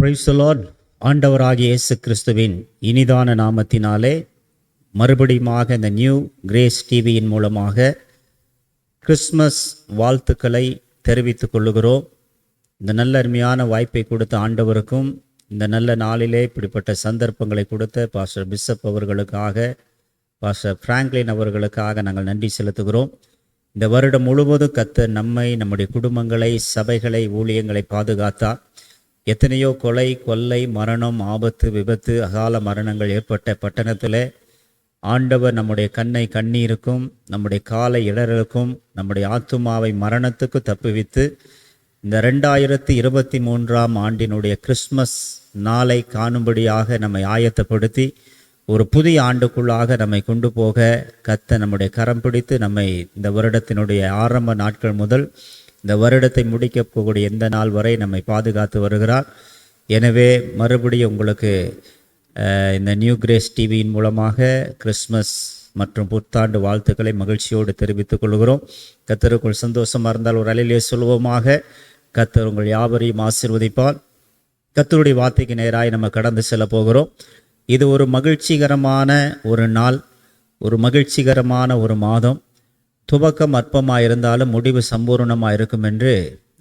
Praise the Lord. ஆண்டவராகிய இயேசு கிறிஸ்துவின் இனிதான நாமத்தினாலே மறுபடியுமாக இந்த நியூ கிரேஸ் டிவியின் மூலமாக கிறிஸ்மஸ் வாழ்த்துக்களை தெரிவித்துக் கொள்ளுகிறோம். இந்த நல்ல அருமையான வாய்ப்பை கொடுத்த ஆண்டவருக்கும் இந்த நல்ல நாளிலே இப்படிப்பட்ட சந்தர்ப்பங்களை கொடுத்த பாஸ்டர் பிஷப் அவர்களுக்காக, பாஸ்டர் பிராங்க்லின் அவர்களுக்காக நாங்கள் நன்றி செலுத்துகிறோம். இந்த வருடம் முழுவதும் கர்த்தர் நம்மை, நம்முடைய குடும்பங்களை, சபைகளை, ஊழியங்களை பாதுகாத்தார். எத்தனையோ கொலை, கொள்ளை, மரணம், ஆபத்து, விபத்து, அகால மரணங்கள் ஏற்பட்ட பட்டணத்தில் ஆண்டவர் நம்முடைய கண்ணை கண்ணீருக்கும், நம்முடைய காலை இடறலுக்கும், நம்முடைய ஆத்துமாவை மரணத்துக்கு தப்புவித்து இந்த 2023ஆம் ஆண்டினுடைய கிறிஸ்மஸ் நாளை காணும்படியாக நம்மை ஆயத்தப்படுத்தி ஒரு புதிய ஆண்டுக்குள்ளாக நம்மை கொண்டு போக கர்த்தர் நம்முடைய கரம் பிடித்து நம்மை இந்த வருடத்தினுடைய ஆரம்ப நாட்கள் முதல் இந்த வருடத்தை முடிக்கப் போகக்கூடிய எந்த நாள் வரை நம்மை பாதுகாத்து வருகிறார். எனவே மறுபடியும் உங்களுக்கு இந்த நியூ கிரேஸ் டிவியின் மூலமாக கிறிஸ்மஸ் மற்றும் புத்தாண்டு வாழ்த்துக்களை மகிழ்ச்சியோடு தெரிவித்துக் கொள்கிறோம். கர்த்தருக்குள் சந்தோஷமாக இருந்தால் ஒரு அலையிலே சொல்வோமாக. கர்த்தர் உங்கள் யாவரையும் ஆசீர்வதிப்பார். கர்த்தருடைய வார்த்தைக்கு நேராக நம்ம கடந்து செல்ல போகிறோம். இது ஒரு மகிழ்ச்சிகரமான ஒரு நாள், ஒரு மகிழ்ச்சிகரமான ஒரு மாதம். துவக்கம் அற்பமாக இருந்தாலும் முடிவு சம்பூர்ணமாக இருக்கும் என்று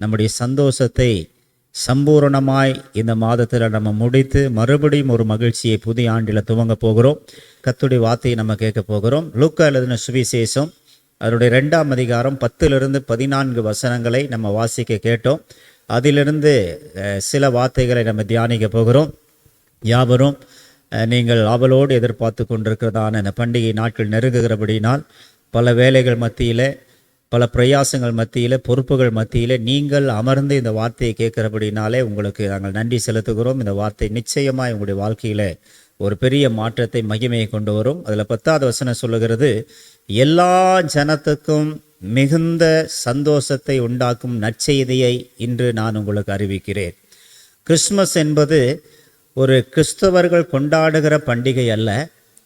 நம்முடைய சந்தோஷத்தை சம்பூர்ணமாய் இந்த மாதத்தில் நம்ம முடித்து மறுபடியும் ஒரு மகிழ்ச்சியை புதிய ஆண்டில் துவங்க போகிறோம். கர்த்தருடைய வார்த்தையை நம்ம கேட்க போகிறோம். லூக்கா எழுதின சுவிசேஷம் அதனுடைய 2ஆம் அதிகாரம் 10-14 வசனங்களை நம்ம வாசிக்க கேட்டோம். அதிலிருந்து சில வார்த்தைகளை நம்ம தியானிக்க போகிறோம். யாவரும் நீங்கள் ஆவலோடு எதிர்பார்த்து கொண்டிருக்கிறதான இந்த பண்டிகை நாட்கள் நெருங்குகிறபடினால் பல வேலைகள் மத்தியில், பல பிரயாசங்கள் மத்தியில், பொறுப்புகள் மத்தியில் நீங்கள் அமர்ந்து இந்த வார்த்தையை கேட்குறபடினாலே உங்களுக்கு நாங்கள் நன்றி செலுத்துகிறோம். இந்த வார்த்தை நிச்சயமாக உங்களுடைய வாழ்க்கையில் ஒரு பெரிய மாற்றத்தை, மகிமையை கொண்டு வரும். அதில் 10வது வசனம் சொல்லுகிறது, எல்லா ஜனத்துக்கும் மிகுந்த சந்தோஷத்தை உண்டாக்கும் நற்செய்தியை இன்று நான் உங்களுக்கு அறிவிக்கிறேன். கிறிஸ்மஸ் என்பது ஒரு கிறிஸ்தவர்கள் கொண்டாடுகிற பண்டிகை அல்ல.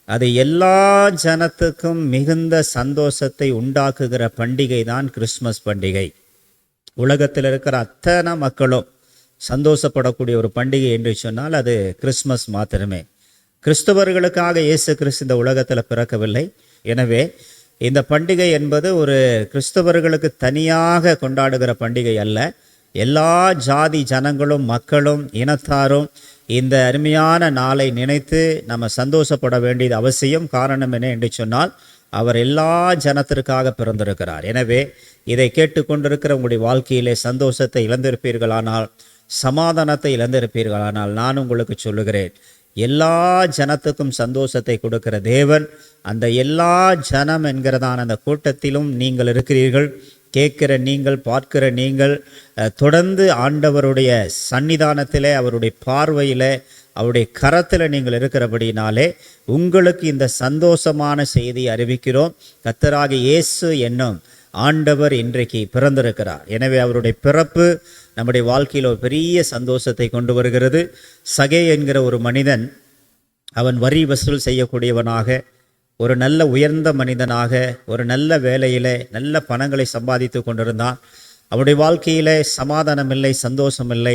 அது எல்லா ஜனத்துக்கும் மிகுந்த சந்தோஷத்தை உண்டாக்குகிற பண்டிகை தான் கிறிஸ்மஸ் பண்டிகை. உலகத்தில் இருக்கிற அத்தனை மக்களும் சந்தோஷப்படக்கூடிய ஒரு பண்டிகை என்று சொன்னால் அது கிறிஸ்மஸ் மாத்திரமே. கிறிஸ்தவர்களுக்காக இயேசு கிறிஸ்து இந்த உலகத்தில் பிறக்கவில்லை. எனவே இந்த பண்டிகை என்பது ஒரு கிறிஸ்தவர்களுக்கு தனியாக கொண்டாடுகிற பண்டிகை அல்ல. எல்லா ஜாதி ஜனங்களும், மக்களும், இனத்தாரும் இந்த அருமையான நாளை நினைத்து நம்ம சந்தோஷப்பட வேண்டியது அவசியம். காரணம் என்ன என்று சொன்னால் அவர் எல்லா ஜனத்திற்காக பிறந்திருக்கிறார். எனவே இதை கேட்டுக்கொண்டிருக்கிற உங்களுடைய வாழ்க்கையிலே சந்தோஷத்தை இழந்திருப்பீர்களானால், சமாதானத்தை இழந்திருப்பீர்களானால் நான் உங்களுக்கு சொல்லுகிறேன், எல்லா ஜனத்துக்கும் சந்தோஷத்தை கொடுக்கிற தேவன் அந்த எல்லா ஜனம் என்கிறதான அந்த கூட்டத்திலும் நீங்கள் இருக்கிறீர்கள். கேட்கிற நீங்கள், பார்க்கிற நீங்கள், தொடர்ந்து ஆண்டவருடைய சன்னிதானத்தில், அவருடைய பார்வையில், அவருடைய கரத்தில் நீங்கள் இருக்கிறபடினாலே உங்களுக்கு இந்த சந்தோஷமான செய்தியை அறிவிக்கிறோம். கர்த்தராகிய இயேசு என்னும் ஆண்டவர் இன்றைக்கு பிறந்திருக்கிறார். எனவே அவருடைய பிறப்பு நம்முடைய வாழ்க்கையில் ஒரு பெரிய சந்தோஷத்தை கொண்டு வருகிறது. சகே என்கிற ஒரு மனிதன், அவன் வரி வசூல் செய்யக்கூடியவனாக, ஒரு நல்ல உயர்ந்த மனிதனாக, ஒரு நல்ல வேலையில் நல்ல பணங்களை சம்பாதித்து கொண்டிருந்தான். அவனுடைய வாழ்க்கையில் சமாதானம் இல்லை, சந்தோஷம் இல்லை.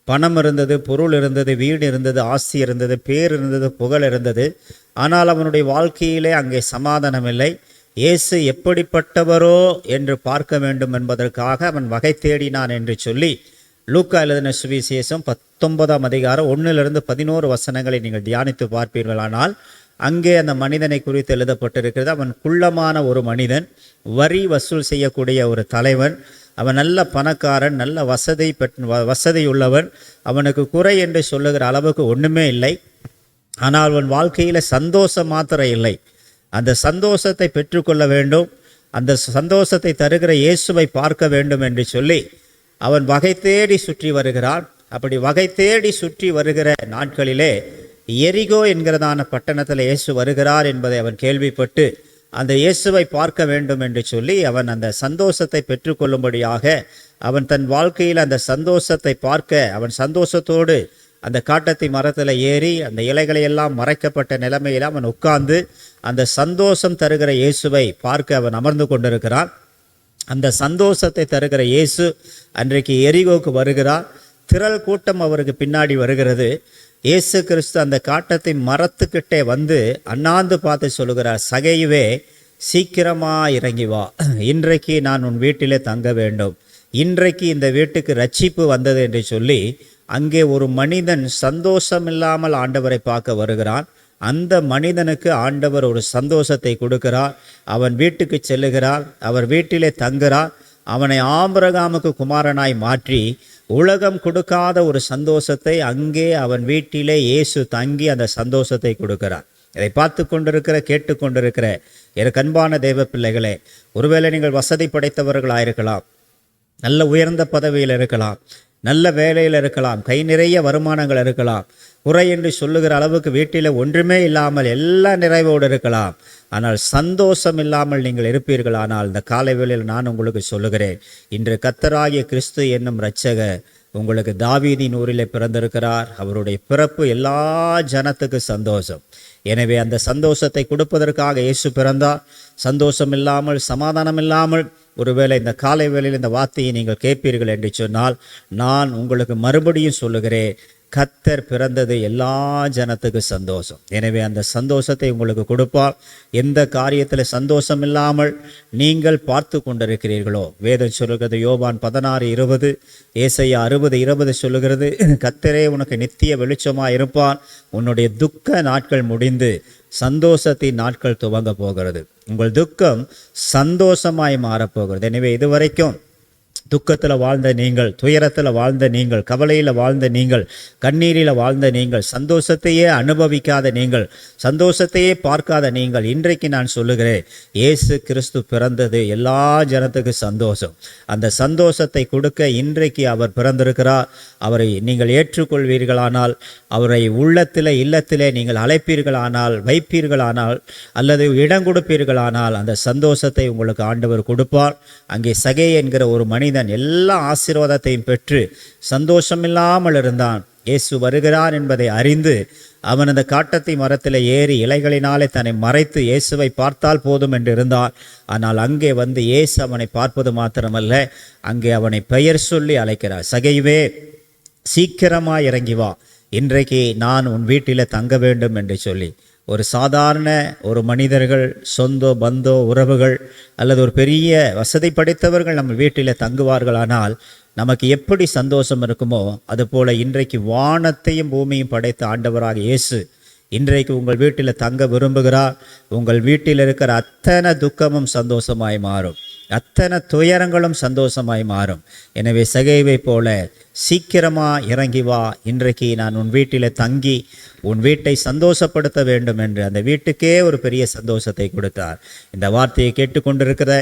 பணம் இருந்தது, பொருள் இருந்தது, வீடு இருந்தது, ஆஸ்தி இருந்தது, பேர் இருந்தது, புகழ் இருந்தது. ஆனால் அவனுடைய வாழ்க்கையிலே அங்கே சமாதானம் இல்லை. இயேசு எப்படிப்பட்டவரோ என்று பார்க்க வேண்டும் என்பதற்காக அவன் வகை தேடினான் என்று சொல்லி லூக்கா எழுதின சுவிசேஷம் 19ஆம் அதிகாரம் 1-11 வசனங்களை நீங்கள் தியானித்து பார்ப்பீர்களானால் அங்கே அந்த மனிதனை குறித்து எழுதப்பட்டிருக்கிறது. அவன் குள்ளமான ஒரு மனிதன், வரி வசூல் செய்யக்கூடிய ஒரு தலைவன். அவன் நல்ல பணக்காரன், நல்ல வசதியுள்ளவன். அவனுக்கு குறை என்று சொல்லுகிற அளவுக்கு ஒன்றுமே இல்லை. ஆனால் அவன் வாழ்க்கையில் சந்தோஷம் மாத்திரம் இல்லை. அந்த சந்தோஷத்தை பெற்றுக்கொள்ள வேண்டும், அந்த சந்தோஷத்தை தருகிற இயேசுவை பார்க்க வேண்டும் என்று சொல்லி அவன் வகை தேடி சுற்றி வருகிறான். அப்படி வகை தேடி சுற்றி வருகிற நாட்களிலே எரிகோ என்கிறதான பட்டணத்தில் இயேசு வருகிறார் என்பதை அவன் கேள்விப்பட்டு அந்த இயேசுவை பார்க்க வேண்டும் என்று சொல்லி அவன் அந்த சந்தோஷத்தை பெற்றுக்கொள்ளும்படியாக அவன் தன் வாழ்க்கையில் அந்த சந்தோஷத்தை பார்க்க அவன் சந்தோஷத்தோடு அந்த காட்டத்தி மரத்தில் ஏறி அந்த இலைகளை எல்லாம் மறைக்கப்பட்ட நிலைமையில் அவன் உட்கார்ந்து அந்த சந்தோஷம் தருகிற இயேசுவை பார்க்க அவன் அமர்ந்து கொண்டிருக்கிறான். அந்த சந்தோஷத்தை தருகிற இயேசு அன்றைக்கு எரிகோவுக்கு வருகிறார். திரள் கூட்டம் அவருக்கு பின்னாடி வருகிறது. இயேசு கிறிஸ்து அந்த காட்டத்தை மரத்துக்கிட்டே வந்து அண்ணாந்து பார்த்து சொல்லுகிறார், சகையுவே சீக்கிரமா இறங்கி வா, இன்றைக்கு நான் உன் வீட்டிலே தங்க வேண்டும், இன்றைக்கு இந்த வீட்டுக்கு ரட்சிப்பு வந்தது என்று சொல்லி அங்கே ஒரு மனிதன் சந்தோஷம் இல்லாமல் ஆண்டவரை பார்க்க வருகிறான். அந்த மனிதனுக்கு ஆண்டவர் ஒரு சந்தோஷத்தை கொடுக்கிறார். அவன் வீட்டுக்கு செல்லுகிறார், அவர் வீட்டிலே தங்குகிறார். அவனை ஆபிரகாமுக்கு குமாரனாய் மாற்றி உலகம் கொடுக்காத ஒரு சந்தோஷத்தை அங்கே அவன் வீட்டிலே இயேசு தங்கி அந்த சந்தோஷத்தை கொடுக்கிறார். இதை பார்த்து கொண்டிருக்கிற கேட்டுக்கொண்டிருக்கிற எனக்கு அன்பான தேவ பிள்ளைகளே, ஒருவேளை நீங்கள் வசதி படைத்தவர்களாயிருக்கலாம், நல்ல உயர்ந்த பதவியில் இருக்கலாம், நல்ல வேலையில் இருக்கலாம், கை நிறைய வருமானங்கள் இருக்கலாம், குறை என்று சொல்லுகிற அளவுக்கு வீட்டில் ஒன்றுமே இல்லாமல் எல்லா நிறைவோடு இருக்கலாம். ஆனால் சந்தோஷம் இல்லாமல் நீங்கள் இருப்பீர்கள். ஆனால் இந்த காலை வேளையில் நான் உங்களுக்கு சொல்லுகிறேன், இன்று கர்த்தராகிய கிறிஸ்து என்னும் இரட்சகர் உங்களுக்கு தாவீதின் ஊரிலே பிறந்திருக்கிறார். அவருடைய பிறப்பு எல்லா ஜனத்துக்கு சந்தோஷம். எனவே அந்த சந்தோஷத்தை கொடுப்பதற்காக இயேசு பிறந்தார். சந்தோஷம் இல்லாமல் சமாதானம் இல்லாமல் ஒருவேளை இந்த காலை வேளையில் இந்த வார்த்தையை நீங்கள் கேட்பீர்கள் என்று சொன்னால் நான் உங்களுக்கு மறுபடியும் சொல்லுகிறேன், கர்த்தர் பிறந்தது எல்லா ஜனத்துக்கு சந்தோஷம். எனவே அந்த சந்தோஷத்தை உங்களுக்கு கொடுப்பார். எந்த காரியத்தில் சந்தோஷம் இல்லாமல் நீங்கள் பார்த்து கொண்டிருக்கிறீர்களோ, வேதம் சொல்லுகிறது யோவான் 16:20, ஏசாயா 60:20 சொல்லுகிறது, கர்த்தரே உனக்கு நித்திய வெளிச்சமாக இருப்பான், உன்னுடைய துக்க நாட்கள் முடிந்து சந்தோஷத்தின் நாட்கள் துவங்க போகிறது. உங்கள் துக்கம் சந்தோஷமாய் மாறப்போகிறது. எனவே இதுவரைக்கும் துக்கத்தில் வாழ்ந்த நீங்கள், துயரத்தில் வாழ்ந்த நீங்கள், கவலையில் வாழ்ந்த நீங்கள், கண்ணீரில் வாழ்ந்த நீங்கள், சந்தோஷத்தையே அனுபவிக்காத நீங்கள், சந்தோஷத்தையே பார்க்காத நீங்கள், இன்றைக்கு நான் சொல்லுகிறேன், இயேசு கிறிஸ்து பிறந்தது எல்லா ஜனத்துக்கு சந்தோஷம். அந்த சந்தோஷத்தை கொடுக்க இன்றைக்கு அவர் பிறந்திருக்கிறார். அவரை நீங்கள் ஏற்றுக்கொள்வீர்களானால், அவரை உள்ளத்திலே இல்லத்திலே நீங்கள் அழைப்பீர்களானால், வைப்பீர்களானால், அல்லது இடம் கொடுப்பீர்களானால் அந்த சந்தோஷத்தை உங்களுக்கு ஆண்டவர் கொடுப்பார். அங்கே சகே என்கிற ஒரு மனிதன் எல்லா ஆசீர்வாதத்தையும் பெற்று சந்தோஷமில்லாமல் இருந்தான். இயேசு வருகிறார் என்பதை அறிந்து அவன் அந்த காட்டத்தை மரத்தில் ஏறி இலைகளினாலே தன்னை மறைத்து இயேசுவை பார்த்தால் போதும் என்று இருந்தான். ஆனால் அங்கே வந்து இயேசு அவனை பார்ப்பது மாத்திரமல்ல, அங்கே அவனை பெயர் சொல்லி அழைக்கிறார். சகைவே சீக்கிரமாக இறங்கி வா, இன்றைக்கு நான் உன் வீட்டில் தங்க வேண்டும் என்று சொல்லி. ஒரு சாதாரண ஒரு மனிதர்கள், சொந்த பந்தோ உறவுகள் அல்லது ஒரு பெரிய வசதி படைத்தவர்கள் நம்ம வீட்டில் தங்குவார்களானால் நமக்கு எப்படி சந்தோஷம் இருக்குமோ அதுபோல் இன்றைக்கு வானத்தையும் பூமியும் படைத்த ஆண்டவராக இயேசு இன்றைக்கு உங்கள் வீட்டில் தங்க விரும்புகிறார். உங்கள் வீட்டில் இருக்கிற அத்தனை துக்கமும் சந்தோஷமாய் மாறும், அத்தனை துயரங்களும் சந்தோஷமாய் மாறும். எனவே சகைவை போல சீக்கிரமாக இறங்கி வா, இன்றைக்கு நான் உன் வீட்டில் தங்கி உன் வீட்டை சந்தோஷப்படுத்த வேண்டும் என்று அந்த வீட்டுக்கே ஒரு பெரிய சந்தோஷத்தை கொடுத்தார். இந்த வார்த்தையை கேட்டுக்கொண்டிருக்கிற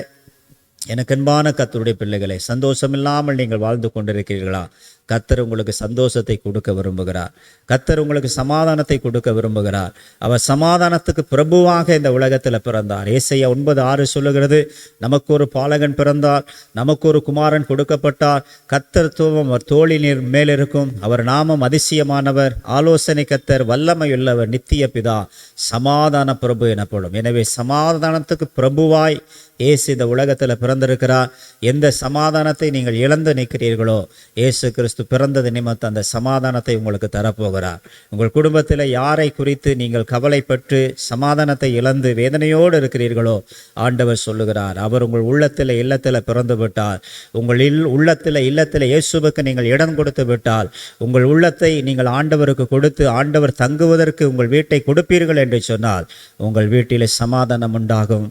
எனக்கு அன்பான கர்த்தருடைய பிள்ளைகளை, சந்தோஷம் இல்லாமல் நீங்கள் வாழ்ந்து கொண்டிருக்கிறீர்களா? கர்த்தர் உங்களுக்கு சந்தோஷத்தை கொடுக்க விரும்புகிறார். கர்த்தர் உங்களுக்கு சமாதானத்தை கொடுக்க விரும்புகிறார். அவர் சமாதானத்துக்கு பிரபுவாக இந்த உலகத்தில் பிறந்தார். ஏசாயா 9:6 சொல்லுகிறது, நமக்கு ஒரு பாலகன் பிறந்தார், நமக்கு ஒரு குமாரன் கொடுக்கப்பட்டார், கர்த்தர் தூவம் அவர் தோளின் மேல் இருக்கும், அவர் நாமம் அதிசயமானவர், ஆலோசனை கர்த்தர், வல்லமையுள்ளவர், நித்திய பிதா, சமாதான பிரபு எனப்படும். எனவே சமாதானத்துக்கு பிரபுவாய் இயேசு இந்த உலகத்தில் பிறந்திருக்கிறார். எந்த சமாதானத்தை நீங்கள் இழந்து நிற்கிறீர்களோ, இயேசு கிறிஸ்து பிறந்தது நிமித்தம் அந்த சமாதானத்தை உங்களுக்கு தரப்போகிறார். உங்கள் குடும்பத்தில் யாரை குறித்து நீங்கள் கவலைப்பட்டு சமாதானத்தை இழந்து வேதனையோடு இருக்கிறீர்களோ, ஆண்டவர் சொல்லுகிறார், அவர் உங்கள் உள்ளத்தில் இல்லத்தில் பிறந்து விட்டார். உங்கள் உள்ளத்தில் இல்லத்தில் இயேசுவுக்கு நீங்கள் இடம் கொடுத்து விட்டால், உங்கள் உள்ளத்தை நீங்கள் ஆண்டவருக்கு கொடுத்து ஆண்டவர் தங்குவதற்கு உங்கள் வீட்டை கொடுப்பீர்கள் என்று சொன்னால் உங்கள் வீட்டிலே சமாதானம் உண்டாகும்,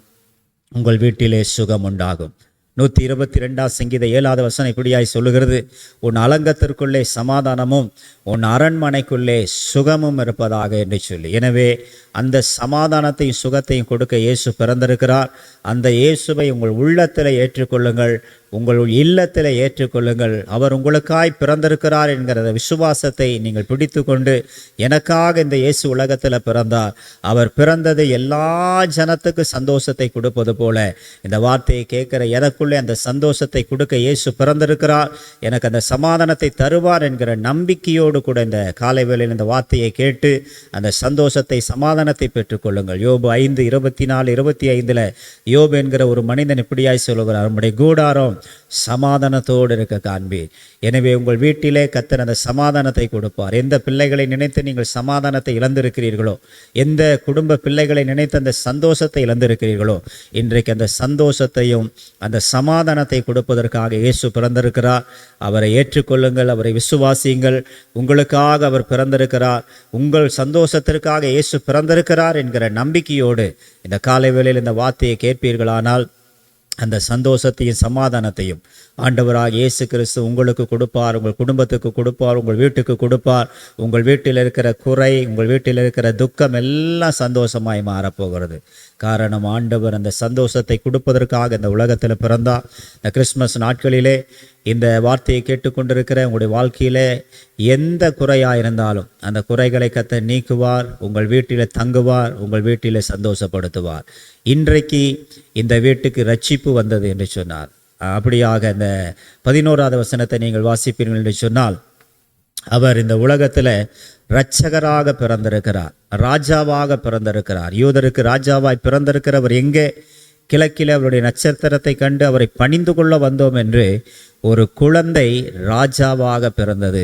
உங்கள் வீட்டிலே சுகம் உண்டாகும். 122 சங்கீதம் 7வது வசனம் இப்படியாய் சொல்லுகிறது, உன் அலங்கத்திற்குள்ளே சமாதானமும் உன் அரண்மனைக்குள்ளே சுகமும் இருப்பதாக என்று சொல்லி. எனவே அந்த சமாதானத்தையும் சுகத்தையும் கொடுக்க இயேசு பிறந்திருக்கிறார். அந்த இயேசுவை உங்கள் உள்ளத்தில் ஏற்றுக்கொள்ளுங்கள், உங்கள் இல்லத்தில் ஏற்றுக்கொள்ளுங்கள். அவர் உங்களுக்காய் பிறந்திருக்கிறார் என்கிற விசுவாசத்தை நீங்கள் பிடித்து கொண்டு, எனக்காக இந்த இயேசு உலகத்தில் பிறந்தார், அவர் பிறந்தது எல்லா ஜனத்துக்கு சந்தோஷத்தை கொடுப்பது போல இந்த வார்த்தையை கேட்கிற எனக்குள்ளே அந்த சந்தோஷத்தை கொடுக்க இயேசு பிறந்திருக்கிறார், எனக்கு அந்த சமாதானத்தை தருவார் என்கிற நம்பிக்கையோடு கூட இந்த காலை வேளையில் இந்த வார்த்தையை கேட்டு அந்த சந்தோஷத்தை சமாதானத்தை பெற்றுக்கொள்ளுங்கள். யோபு 5:24-25 யோபு என்கிற ஒரு மனிதன் இப்படியாய் சொல்லுகிறார், நம்முடைய கூடாரம் சமாதானத்தோடு இருக்க காண்பீர். எனவே உங்கள் வீட்டிலே கர்த்தர் அந்த சமாதானத்தை கொடுப்பார். எந்த பிள்ளைகளை நினைத்து நீங்கள் சமாதானத்தை இழந்திருக்கிறீர்களோ, எந்த குடும்ப பிள்ளைகளை நினைத்து அந்த சந்தோஷத்தை இழந்திருக்கிறீர்களோ, இன்றைக்கு அந்த சந்தோஷத்தையும் அந்த சமாதானத்தை கொடுப்பதற்காக இயேசு பிறந்திருக்கிறார். அவரை ஏற்றுக்கொள்ளுங்கள், அவரை விசுவாசியுங்கள். உங்களுக்காக அவர் பிறந்திருக்கிறார். உங்கள் சந்தோஷத்திற்காக இயேசு பிறந்திருக்கிறார் என்கிற நம்பிக்கையோடு இந்த காலை வேளையில் இந்த வார்த்தையை கேட்பீர்களானால் அந்த சந்தோஷத்தையும் சமாதானத்தையும் ஆண்டவராக இயேசு கிறிஸ்து உங்களுக்கு கொடுப்பார், உங்கள் குடும்பத்துக்கு கொடுப்பார், உங்கள் வீட்டுக்கு கொடுப்பார். உங்கள் வீட்டில் இருக்கிற குறை, உங்கள் வீட்டில் இருக்கிற துக்கம் எல்லாம் சந்தோஷமாய் மாறப்போகிறது. காரணம், ஆண்டவர் அந்த சந்தோஷத்தை கொடுப்பதற்காக இந்த உலகத்தில் பிறந்தார். இந்த கிறிஸ்மஸ் நாட்களிலே இந்த வார்த்தையை கேட்டுக்கொண்டிருக்கிற உங்களுடைய வாழ்க்கையிலே எந்த குறையாக இருந்தாலும் அந்த குறைகளை கர்த்தர் நீக்குவார். உங்கள் வீட்டில் தங்குவார், உங்கள் வீட்டில் சந்தோஷப்படுத்துவார். இன்றைக்கு இந்த வீட்டுக்கு ரட்சிப்பு வந்தது என்று சொன்னார். அப்படியாக இந்த 11வது வசனத்தை நீங்கள் வாசிப்பீர்கள் என்று சொன்னால், அவர் இந்த உலகத்தில் இரட்சகராக பிறந்திருக்கிறார், ராஜாவாக பிறந்திருக்கிறார். யூதருக்கு ராஜாவாய் பிறந்திருக்கிறவர் எங்கே? கிழக்கில் அவருடைய நட்சத்திரத்தை கண்டு அவரை பணிந்து கொள்ள வந்தோம் என்று ஒரு குழந்தை ராஜாவாக பிறந்தது,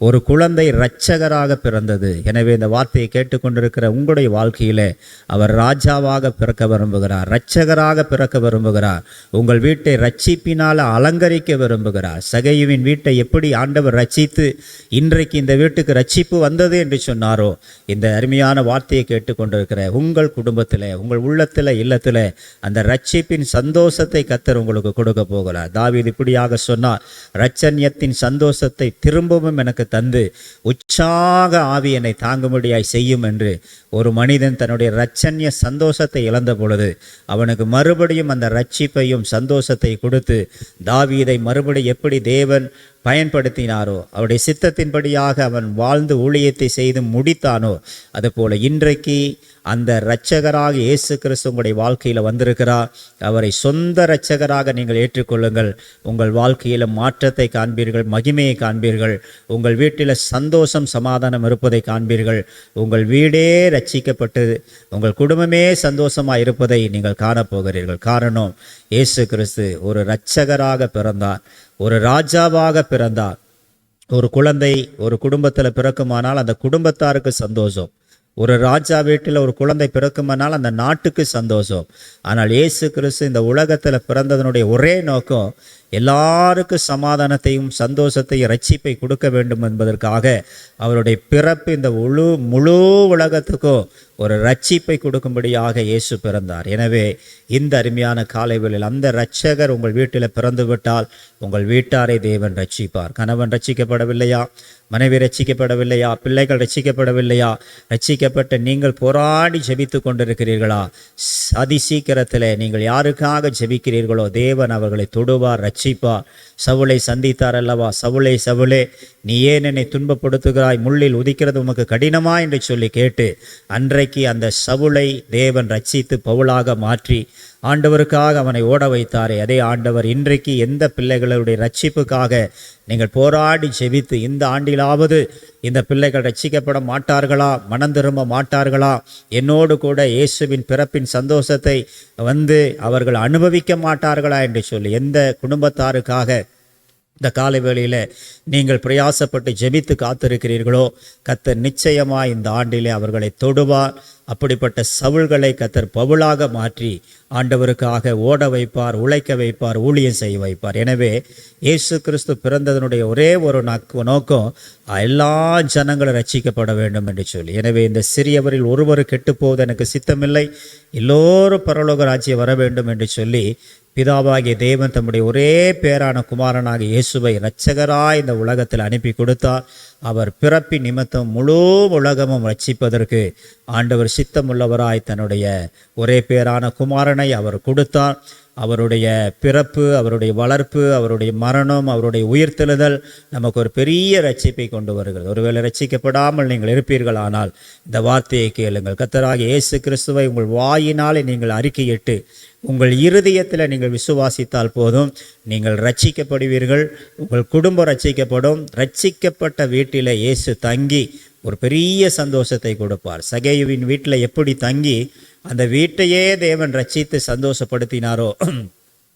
ஒரு குழந்தை இரட்சகராக பிறந்தது. எனவே இந்த வார்த்தையை கேட்டுக்கொண்டிருக்கிற உங்களுடைய வாழ்க்கையிலே அவர் ராஜாவாக பிறக்க விரும்புகிறார், இரட்சகராக பிறக்க விரும்புகிறார். உங்கள் வீட்டை ரட்சிப்பினால் அலங்கரிக்க விரும்புகிறார். சகையுவின் வீட்டை எப்படி ஆண்டவர் ரட்சித்து இன்றைக்கு இந்த வீட்டுக்கு ரட்சிப்பு வந்தது என்று சொன்னாரோ, இந்த அருமையான வார்த்தையை கேட்டுக்கொண்டிருக்கிற உங்கள் குடும்பத்தில், உங்கள் உள்ளத்தில், இல்லத்தில் அந்த ரட்சிப்பின் சந்தோஷத்தை கர்த்தர் உங்களுக்கு கொடுக்க போகிறார். தாவீது இப்படியாக சொன்னார், இரட்சண்யத்தின் சந்தோஷத்தை திரும்பவும் எனக்கு தந்து உற்சாக ஆவி என்னை தாங்கும்படியாய் செய்யும் என்று. ஒரு மனிதன் தன்னுடைய இரட்சண்ய சந்தோஷத்தை இழந்த பொழுது அவனுக்கு மறுபடியும் அந்த ரட்சிப்பையும் சந்தோஷத்தை கொடுத்து தாவீதை மறுபடியும் எப்படி தேவன் பயன்படுத்தினாரோ, அவருடைய சித்தத்தின்படியாக அவன் வாழ்ந்து ஊழியத்தை செய்து முடித்தானோ, அதுபோல இன்றைக்கு அந்த இரட்சகராக இயேசு கிறிஸ்து உங்களுடைய வாழ்க்கையில் வந்திருக்கிறார். அவரை சொந்த இரட்சகராக நீங்கள் ஏற்றுக்கொள்ளுங்கள். உங்கள் வாழ்க்கையில் மாற்றத்தை காண்பீர்கள், மகிமையை காண்பீர்கள். உங்கள் வீட்டில் சந்தோஷம் சமாதானம் இருப்பதை காண்பீர்கள். உங்கள் வீடே ரட்சிக்கப்பட்டு உங்கள் குடும்பமே சந்தோஷமாக இருப்பதை நீங்கள் காணப்போகிறீர்கள். காரணம், இயேசு கிறிஸ்து ஒரு இரட்சகராக பிறந்தார், ஒரு ராஜாவாக பிறந்தார். ஒரு குழந்தை ஒரு குடும்பத்தில் பிறக்குமானால் அந்த குடும்பத்தாருக்கு சந்தோஷம். ஒரு ராஜா வீட்டில் ஒரு குழந்தை பிறக்குமானால் அந்த நாட்டுக்கு சந்தோஷம். ஆனால் இயேசு கிறிஸ்து இந்த உலகத்தில் பிறந்ததனுடைய ஒரே நோக்கம் எல்லாருக்கும் சமாதானத்தையும் சந்தோஷத்தையும் ரட்சிப்பை கொடுக்க வேண்டும் என்பதற்காக அவருடைய பிறப்பு இந்த முழு உலகத்துக்கும் ஒரு ரட்சிப்பை கொடுக்கும்படியாக இயேசு பிறந்தார். எனவே இந்த அருமையான காலை வேளையில் அந்த இரட்சகர் உங்கள் வீட்டில் பிறந்து விட்டால் உங்கள் வீட்டாரை தேவன் ரட்சிப்பார். கணவன் ரட்சிக்கப்படவில்லையா? மனைவி ரட்சிக்கப்படவில்லையா? பிள்ளைகள் ரட்சிக்கப்படவில்லையா? ரட்சிக்கப்பட்ட நீங்கள் போராடி ஜெபித்து கொண்டிருக்கிறீர்களா? அதிசீக்கிரத்தில் நீங்கள் யாருக்காக ஜெபிக்கிறீர்களோ தேவன் அவர்களை தொடுவார், ரட்சிப்பார். சவுலை சந்தித்தார் அல்லவா? சவுலே நீ ஏன் என்னை துன்பப்படுத்துகிறாய்? முள்ளில் உதிக்கிறது உமக்கு கடினமா என்று சொல்லி கேட்டு அன்றைக்கு அந்த சவுலை தேவன் ரட்சித்து பவுலாக மாற்றி ஆண்டவருக்காக அவனை ஓட வைத்தாரே, அதே ஆண்டவர் இன்றைக்கு எந்த பிள்ளைகளுடைய ரட்சிப்புக்காக நீங்கள் போராடி ஜெபித்து இந்த ஆண்டிலாவது இந்த பிள்ளைகள் ரட்சிக்கப்பட மாட்டார்களா, மனம் திரும்ப மாட்டார்களா, என்னோடு கூட இயேசுவின் பிறப்பின் சந்தோஷத்தை அவர்கள் அனுபவிக்க மாட்டார்களா என்று சொல்லி எந்த குடும்பத்தாருக்காக இந்த காலை வேளையில் நீங்கள் பிரயாசப்பட்டு ஜெபித்து காத்திருக்கிறீர்களோ கர்த்தர் நிச்சயமாக இந்த ஆண்டிலே அவர்களை தொடுவார். அப்படிப்பட்ட சவுல்களை கர்த்தர் பவுலாக மாற்றி ஆண்டவருக்காக ஓட வைப்பார், உழைக்க வைப்பார், ஊழியம் செய்ய வைப்பார். எனவே இயேசு கிறிஸ்து பிறந்ததனுடைய ஒரே ஒரு நோக்கம் எல்லா ஜனங்களும் ரட்சிக்கப்பட வேண்டும் என்று சொல்லி. எனவே இந்த சிறியவரில் ஒருவர் கெட்டுப்போவது எனக்கு சித்தமில்லை, எல்லோரும் பரலோக ராஜ்யம் வர வேண்டும் என்று சொல்லி பிதாவாகிய தேவன் தம்முடைய ஒரே பேரான குமாரனாக இயேசுவை இரட்சகராய் இந்த உலகத்தில் அனுப்பி கொடுத்தார். அவர் பிறப்பின் நிமித்தம் முழு உலகமும் ரட்சிப்பதற்கு ஆண்டவர் சித்தமுள்ளவராய் தன்னுடைய ஒரே பேரான குமாரனை அவர் கொடுத்தார். அவருடைய பிறப்பு, அவருடைய வளர்ப்பு, அவருடைய மரணம், அவருடைய உயிர்த்தெழுதல் நமக்கு ஒரு பெரிய ரட்சிப்பை கொண்டு வருகிறது. ஒருவேளை ரட்சிக்கப்படாமல் நீங்கள் இருப்பீர்களானால் இந்த வார்த்தையை கேளுங்கள். கர்த்தராகிய இயேசு கிறிஸ்துவை உங்கள் வாயினாலே நீங்கள் அறிக்கையிட்டு உங்கள் இருதயத்தில் நீங்கள் விசுவாசித்தால் போதும், நீங்கள் ரட்சிக்கப்படுவீர்கள். உங்கள் குடும்பம் ரட்சிக்கப்படும். ரட்சிக்கப்பட்ட வீட்டில் இயேசு தங்கி ஒரு பெரிய சந்தோஷத்தை கொடுப்பார். சகேயுவின் வீட்டில் எப்படி தங்கி அந்த வீட்டையே தேவன் ரட்சித்து சந்தோஷப்படுத்தினாரோ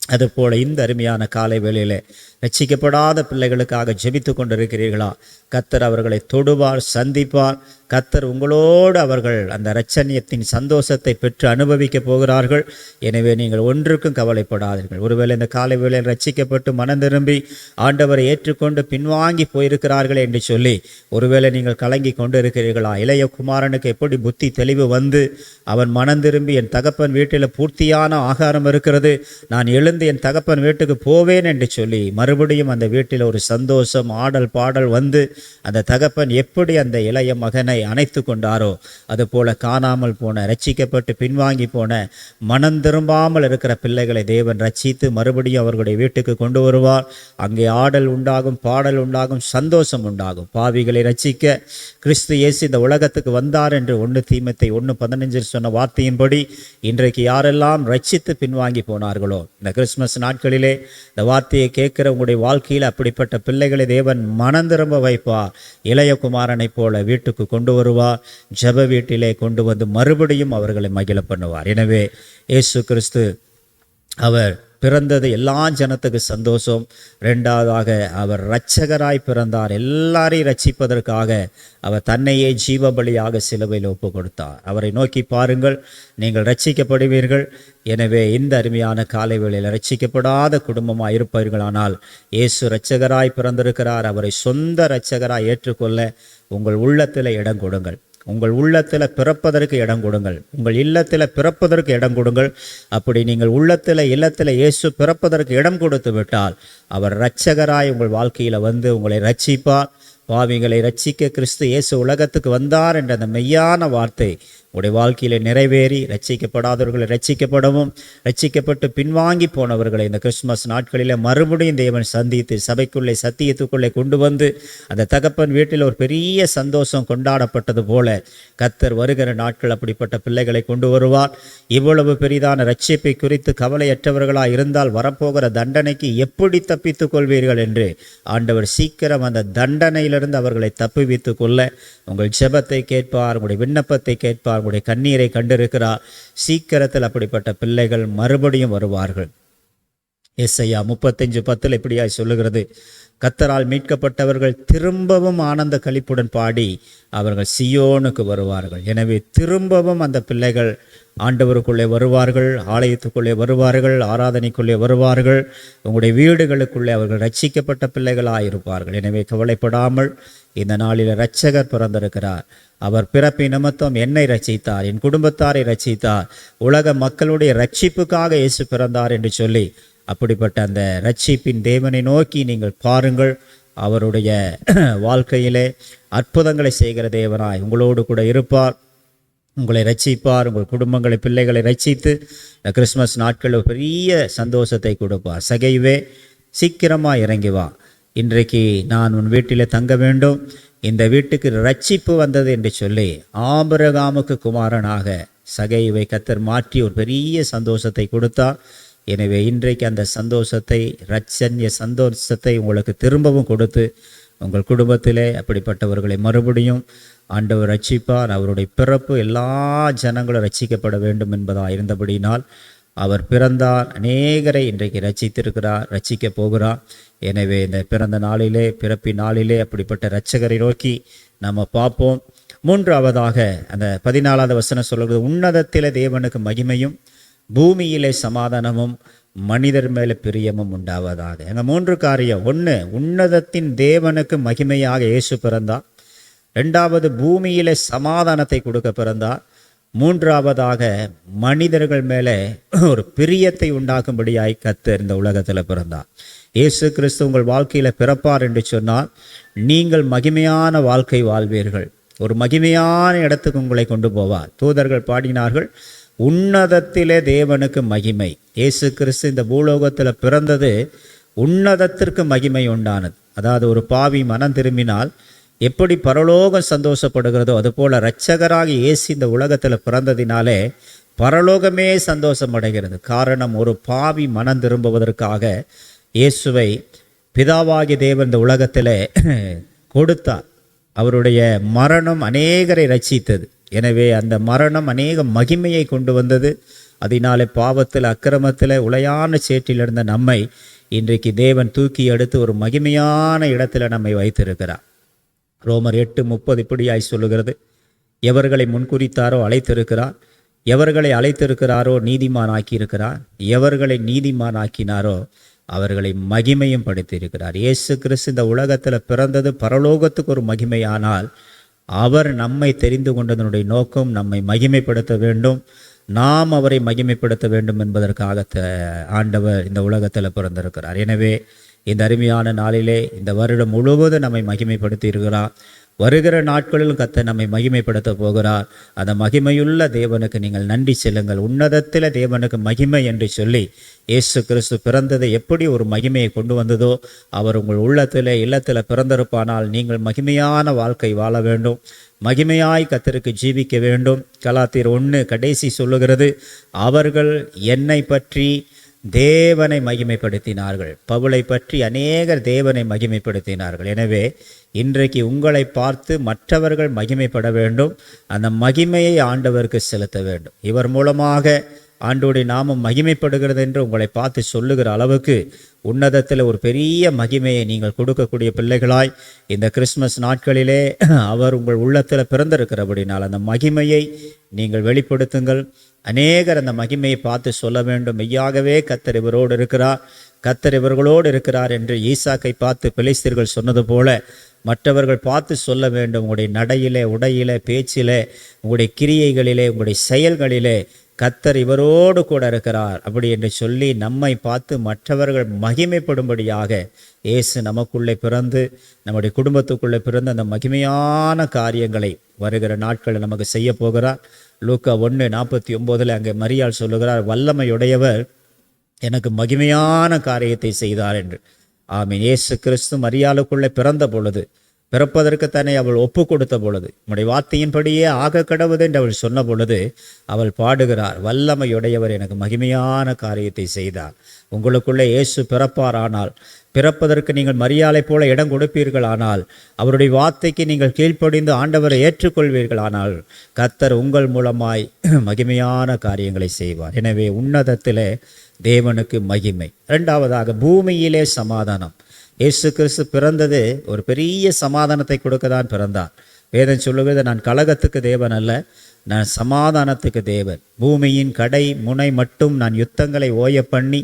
அதுபோல இந்த அருமையான காலை வேளையிலே ரட்சிக்கப்படாத பிள்ளைகளுக்காக ஜெபித்து கொண்டிருக்கிறீர்களா? கர்த்தர் அவர்களை தொடுவார், சந்திப்பார். கர்த்தர் உங்களோடு அவர்கள் அந்த இரட்சணியத்தின் சந்தோஷத்தை பெற்று அனுபவிக்க போகிறார்கள். எனவே நீங்கள் ஒன்றுக்கும் கவலைப்படாதீர்கள். ஒருவேளை இந்த காலை வேளையில் ரட்சிக்கப்பட்டு மனம் திரும்பி ஆண்டவரை ஏற்றுக்கொண்டு பின்வாங்கி போயிருக்கிறார்கள் என்று சொல்லி ஒருவேளை நீங்கள் கலங்கி கொண்டு இருக்கிறீர்களா? இளைய குமாரனுக்கு எப்படி புத்தி தெளிவு வந்து அவன் மனம் திரும்பி என் தகப்பன் வீட்டில் பூர்த்தியான ஆகாரம் இருக்கிறது, நான் எழுந்து என் தகப்பன் வீட்டுக்கு போவேன் என்று சொல்லி மறுபடியும் அந்த வீட்டில் ஒரு சந்தோஷம், ஆடல் பாடல் வந்து அந்த தகப்பன் எப்படி அந்த இளைய மகனை அணைத்து கொண்டாரோ அதுபோல காணாமல் போன, ரட்சிக்கப்பட்டு பின்வாங்கி போன, மனம் திரும்பாமல் இருக்கிற பிள்ளைகளை தேவன் ரட்சித்து மறுபடியும் அவர்களுடைய வீட்டுக்கு கொண்டு வருவார். அங்கே ஆடல் உண்டாகும், பாடல் உண்டாகும், சந்தோஷம் உண்டாகும். பாவிகளை ரட்சிக்க கிறிஸ்து இயேசு இந்த உலகத்துக்கு வந்தார் என்று 1 தீமோத்தேயு 1:15 சொன்ன வார்த்தையின்படி இன்றைக்கு யாரெல்லாம் ரட்சித்து பின்வாங்கி போனார்களோ இந்த கிறிஸ்துமஸ் நாட்களிலே இந்த வார்த்தையை கேட்கிற உங்களுடைய வாழ்க்கையில் அப்படிப்பட்ட பிள்ளைகளை தேவன் மனம் திரும்ப வைப்பார். இளைய குமாரனை போல வீட்டுக்கு கொண்டு வருவார். ஜெப வீட்டிலே கொண்டு வந்து மறுபடியும் அவர்களை மகிழ பண்ணுவார். எனவே இயேசு கிறிஸ்து அவர் பிறந்தது எல்லா ஜனத்துக்கு சந்தோஷம். 2வதாக அவர் இரட்சகராய் பிறந்தார். எல்லாரையும் ரட்சிப்பதற்காக அவர் தன்னையே ஜீவ பலியாக சிலுவையில் ஒப்பு கொடுத்தார். அவரை நோக்கி பாருங்கள், நீங்கள் ரட்சிக்கப்படுவீர்கள். எனவே இந்த அருமையான காலை வேளையில் ரட்சிக்கப்படாத குடும்பமாக இருப்பீர்களானால் இயேசு இரட்சகராய் பிறந்திருக்கிறார். அவரை சொந்த இரட்சகராய் ஏற்றுக்கொள்ள உங்கள் உள்ளத்தில் இடம் கொடுங்கள். உங்கள் உள்ளத்தில் பிறப்பதற்கு இடம் கொடுங்கள். உங்கள் இல்லத்தில் பிறப்பதற்கு இடம் கொடுங்கள். அப்படி நீங்கள் உள்ளத்தில் இல்லத்தில் இயேசு பிறப்பதற்கு இடம் கொடுத்து விட்டால் அவர் இரட்சகராய் உங்கள் வாழ்க்கையில் வந்து உங்களை ரட்சிப்பார். பாவிகளை ரட்சிக்க கிறிஸ்து இயேசு உலகத்துக்கு வந்தார் என்ற அந்த மெய்யான வார்த்தை உடைய வாழ்க்கையில் நிறைவேறி ரட்சிக்கப்படாதவர்களை ரட்சிக்கப்படவும், ரட்சிக்கப்பட்டு பின்வாங்கி போனவர்களை இந்த கிறிஸ்துமஸ் நாட்களில் மறுபடியும் தேவன் சந்தித்து சபைக்குள்ளே சத்தியத்துக்குள்ளே கொண்டு வந்து அந்த தகப்பன் வீட்டில் ஒரு பெரிய சந்தோஷம் கொண்டாடப்பட்டது போல கர்த்தர் வருகிற நாட்கள் அப்படிப்பட்ட பிள்ளைகளை கொண்டு வருவார். இவ்வளவு பெரிதான ரட்சிப்பை குறித்து கவலையற்றவர்களாக இருந்தால் வரப்போகிற தண்டனைக்கு எப்படி தப்பித்துக் கொள்வீர்கள் என்று ஆண்டவர் சீக்கிரம் அந்த தண்டனையிலிருந்து அவர்களை தப்புவித்துக் கொள்ள உங்கள் ஜெபத்தை கேட்பார், உங்களுடைய விண்ணப்பத்தை கேட்பார், உங்களுடைய கண்ணீரை கண்டிருக்கிறார். சீக்கிரத்தில் அப்படிப்பட்ட பிள்ளைகள் மறுபடியும் வருவார்கள். ஏசாயா 35:10 இப்படியாய் சொல்லுகிறது, கர்த்தரால் மீட்கப்பட்டவர்கள் திரும்பவும் ஆனந்த களிப்புடன் பாடி அவர்கள் சியோனுக்கு வருவார்கள். எனவே திரும்பவும் அந்த பிள்ளைகள் ஆண்டவருக்குள்ளே வருவார்கள், ஆலயத்துக்குள்ளே வருவார்கள், ஆராதனைக்குள்ளே வருவார்கள். உங்களுடைய வீடுகளுக்குள்ளே அவர்கள் ரட்சிக்கப்பட்ட பிள்ளைகளாக இருப்பார்கள். எனவே கவலைப்படாமல் இந்த நாளில் இரட்சகர் பிறந்திருக்கிறார். அவர் பிறப்பின் நிமித்தம் என்னை ரட்சித்தார், என் குடும்பத்தாரை ரட்சித்தார், உலக மக்களுடைய ரட்சிப்புக்காக இயேசு பிறந்தார் என்று சொல்லி அப்படிப்பட்ட அந்த ரட்சிப்பின் தேவனை நோக்கி நீங்கள் பாருங்கள். அவருடைய வாழ்க்கையிலே அற்புதங்களை செய்கிற தேவனாய் உங்களோடு கூட இருப்பார். உங்களை ரட்சிப்பார். உங்கள் குடும்பங்களை, பிள்ளைகளை ரட்சித்து இந்த கிறிஸ்மஸ் நாட்களில் பெரிய சந்தோஷத்தை கொடுப்பார். சகைவே, சீக்கிரமாக இறங்கி வா. இன்றைக்கு நான் உன் வீட்டிலே தங்க வேண்டும், இந்த வீட்டுக்கு ரட்சிப்பு வந்தது என்று சொல்லி ஆபிரகாமுக்கு குமாரனாக சகைவை கர்த்தர் மாற்றி ஒரு பெரிய சந்தோஷத்தை கொடுத்தார். எனவே இன்றைக்கு அந்த சந்தோஷத்தை, இரட்சண்ய சந்தோஷத்தை உங்களுக்கு திரும்பவும் கொடுத்து உங்கள் குடும்பத்திலே அப்படிப்பட்டவர்களை மறுபடியும் ஆண்டவர் ரட்சிப்பார். அவருடைய பிறப்பு எல்லா ஜனங்களும் ரட்சிக்கப்பட வேண்டும் என்பதாக இருந்தபடினால் அவர் பிறந்தார். அநேகரை இன்றைக்கு ரட்சித்திருக்கிறார், ரட்சிக்க போகிறார். எனவே இந்த பிறந்த நாளிலே, பிறப்பின் நாளிலே அப்படிப்பட்ட இரட்சகரை நோக்கி நம்ம பார்ப்போம். 3வதாக அந்த 14வது வசனம் சொல்கிறது, உன்னதத்திலே தேவனுக்கு மகிமையும் பூமியிலே சமாதானமும் மனிதர் மேலே பிரியமும் உண்டாவதாக. அங்கே 3 காரியம். 1, உன்னதத்தின் தேவனுக்கு மகிமையாக இயேசு பிறந்தார். 2வது, பூமியிலே சமாதானத்தை கொடுக்க பிறந்தார். 3வதாக, மனிதர்கள் மேலே ஒரு பிரியத்தை உண்டாக்கும்படியாய் கர்த்தர் இந்த உலகத்தில் பிறந்தார். இயேசு கிறிஸ்து உங்கள் வாழ்க்கையில் பிறப்பார் என்று சொன்னால் நீங்கள் மகிமையான வாழ்க்கை வாழ்வீர்கள். ஒரு மகிமையான இடத்துக்கு உங்களை கொண்டு போவார். தூதர்கள் பாடினார்கள், உன்னதத்திலே தேவனுக்கு மகிமை. இயேசு கிறிஸ்து இந்த பூலோகத்தில் பிறந்தது உன்னதத்திற்கு மகிமை உண்டானது. அதாவது ஒரு பாவி மனம் திரும்பினால் எப்படி பரலோகம் சந்தோஷப்படுகிறதோ அதுபோல் இரட்சகராக இயேசு இந்த உலகத்தில் பிறந்ததினாலே பரலோகமே சந்தோஷம் அடைகிறது. காரணம், ஒரு பாவி மனம் திரும்புவதற்காக இயேசுவை பிதாவாகிய தேவன் இந்த உலகத்தில் கொடுத்தார். அவருடைய மரணம் அநேகரை ரட்சித்தது. எனவே அந்த மரணம் அநேக மகிமையை கொண்டு வந்தது. அதனாலே பாவத்தில் அக்கிரமத்தில் உளையான சேற்றில் இருந்த நம்மை இன்றைக்கு தேவன் தூக்கி எடுத்து ஒரு மகிமையான இடத்துல நம்மை வைத்திருக்கிறார். ரோமர் 8:30 இப்படியாய் சொல்லுகிறது, எவர்களை முன்குறித்தாரோ அழைத்திருக்கிறார், எவர்களை அழைத்திருக்கிறாரோ நீதிமான் ஆக்கியிருக்கிறார், எவர்களை நீதிமான் ஆக்கினாரோ அவர்களை மகிமையும் படுத்தியிருக்கிறார். இயேசு கிறிஸ்து இந்த உலகத்தில் பிறந்தது பரலோகத்துக்கு ஒரு மகிமையானால், அவர் நம்மை தெரிந்து கொண்டதனுடைய நோக்கம் நம்மை மகிமைப்படுத்த வேண்டும், நாம் அவரை மகிமைப்படுத்த வேண்டும் என்பதற்காக ஆண்டவர் இந்த உலகத்தில் பிறந்திருக்கிறார். எனவே இந்த அருமையான நாளிலே இந்த வருடம் முழுவதும் நம்மை மகிமைப்படுத்தி இருக்கிறார். வருகிற நாட்களிலும் கர்த்தர் நம்மை மகிமைப்படுத்த போகிறார். அந்த மகிமையுள்ள தேவனுக்கு நீங்கள் நன்றி செல்லுங்கள். உன்னதத்தில் தேவனுக்கு மகிமை என்று சொல்லி இயேசு கிறிஸ்து பிறந்தது எப்படி ஒரு மகிமையை கொண்டு வந்ததோ, அவர் உங்கள் உள்ளத்தில் இல்லத்தில் பிறந்திருப்பானால் நீங்கள் மகிமையான வாழ்க்கை வாழ வேண்டும், மகிமையாய் கர்த்தருக்கு ஜீவிக்க வேண்டும். கலாத்தியர் 1 கடைசி சொல்லுகிறது, அவர்கள் என்னை பற்றி தேவனை மகிமைப்படுத்தினார்கள். பவுலை பற்றி அநேகர் தேவனை மகிமைப்படுத்தினார்கள். எனவே இன்றைக்கு உங்களை பார்த்து மற்றவர்கள் மகிமைப்பட வேண்டும், அந்த மகிமையை ஆண்டவருக்கு செலுத்த வேண்டும். இவர் மூலமாக ஆண்டோடைய நாமம் மகிமைப்படுகிறது என்று உங்களை பார்த்து சொல்லுகிற அளவுக்கு உன்னதத்தில் ஒரு பெரிய மகிமையை நீங்கள் கொடுக்கக்கூடிய பிள்ளைகளாய் இந்த கிறிஸ்மஸ் நாட்களிலே அவர் உங்கள் உள்ளத்தில் பிறந்திருக்கிறபடினால் அந்த மகிமையை நீங்கள் வெளிப்படுத்துங்கள். அநேகர் அந்த மகிமையை பார்த்து சொல்ல வேண்டும், மெய்யாகவே கர்த்தர் இவரோடு இருக்கிறார், கர்த்தர் இவர்களோடு இருக்கிறார் என்று ஈசாக்கை பார்த்து பெலிஸ்தர்கள் சொன்னது போல மற்றவர்கள் பார்த்து சொல்ல வேண்டும். உங்களுடைய நடையிலே, உடையிலே, பேச்சிலே, உங்களுடைய கிரியைகளிலே, உங்களுடைய செயல்களிலே கர்த்தர் இவரோடு கூட இருக்கிறார் அப்படி என்று சொல்லி நம்மை பார்த்து மற்றவர்கள் மகிமைப்படும்படியாக இயேசு நமக்குள்ளே பிறந்து நம்முடைய குடும்பத்துக்குள்ளே பிறந்து அந்த மகிமையான காரியங்களை வருகிற நாட்களில் நமக்கு செய்ய போகிறார். லூக்கா 1:49 அங்கே மரியாள் சொல்லுகிறார், வல்லமையுடையவர் எனக்கு மகிமையான காரியத்தை செய்தார் என்று. ஆமீன். இயேசு கிறிஸ்து மரியாளுக்குள்ளே பிறந்த பொழுது, பிறப்பதற்கு தன்னை அவள் ஒப்பு கொடுத்த பொழுது, உம்முடைய வார்த்தையின்படியே ஆக கடவுது என்று அவள் சொன்ன பொழுது அவள் பாடுகிறார், வல்லமையுடையவர் எனக்கு மகிமையான காரியத்தை செய்தார். உங்களுக்குள்ளே இயேசு பிறப்பாரானால், பிறப்பதற்கு நீங்கள் மரியாதை போல இடம் கொடுப்பீர்களானால், அவருடைய வார்த்தைக்கு நீங்கள் கீழ்ப்படிந்து ஆண்டவரை ஏற்றுக்கொள்வீர்களானால் கர்த்தர் உங்கள் மூலமாய் மகிமையான காரியங்களை செய்வார். எனவே உன்னதத்திலே தேவனுக்கு மகிமை. இரண்டாவதாக பூமியிலே சமாதானம். இயேசு கிறிஸ்து பிறந்தது ஒரு பெரிய சமாதானத்தை கொடுக்க தான் பிறந்தார். வேதம் சொல்லுகிறது, நான் கலகத்துக்கு தேவன் அல்ல, நான் சமாதானத்துக்கு தேவன். பூமியின் கடை முனை மட்டும் நான் யுத்தங்களை ஓய பண்ணி,